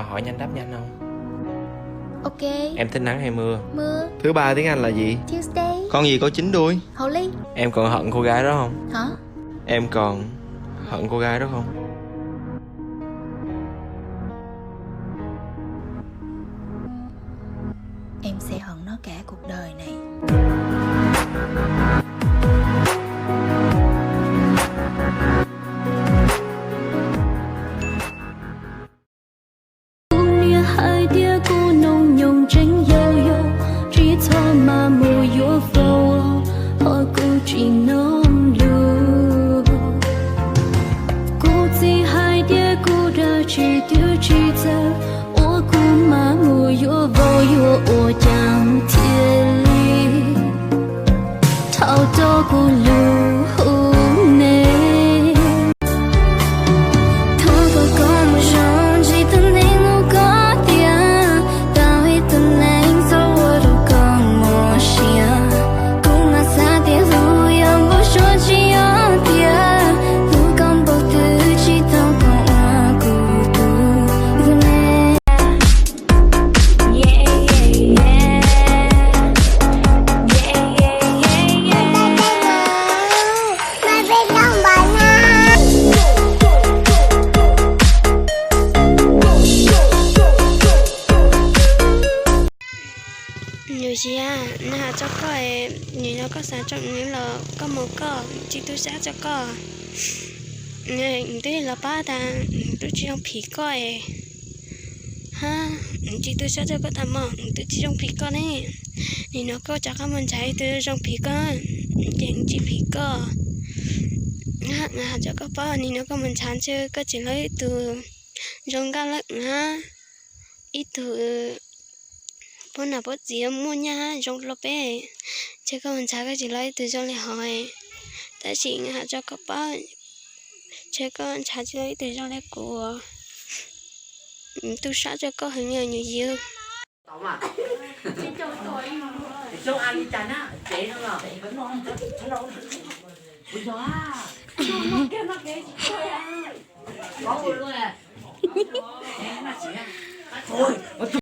hỏi nhanh đáp nhanh không? Ok. Em thích nắng hay mưa? Mưa. Thứ ba tiếng Anh là gì? Tuesday. Con gì có 9 đuôi? Hồ ly. Em còn hận cô gái đó không? Hả? Em còn hận cô gái đó không? Em sẽ hận nó cả cuộc đời này. hai tia cô nồng nhồng tranh yêu yêu chỉ cho mà mù yêu vô họ cũng chỉ nông lưu cô chỉ hai tia cô đã chỉ tiêu chỉ giờ ô cô mà mù yêu vô yêu ô chẳng thiên lý thao cho cô lưu nè thao vào con một giọt chỉ thân nên nhiều gì à, nó cho có em, nhiều nó có sáng trọng những là có một có, chỉ tôi sáng cho có, này tôi là ba ta, tôi chỉ trong phí có em, ha, chỉ tôi sáng cho có thằng mà, tôi chỉ trong phí có này, thì nó có chắc các mình chạy tôi trong phí có, chỉ phí có, ha, cho các ba, thì nó có mình chán chơi, có chỉ lấy từ trong các lợn ha, ít từ bữa nào bữa gì mua nha trong lốp ấy chứ không mình cái gì lấy từ trong này hỏi tại chị hạ cho các bác chứ con trả chỉ lấy từ trong này của tôi sát cho có hình như gì tao mà chỗ ăn đi chán á chế nó là vẫn ngon ui gió nó cái có luôn à thôi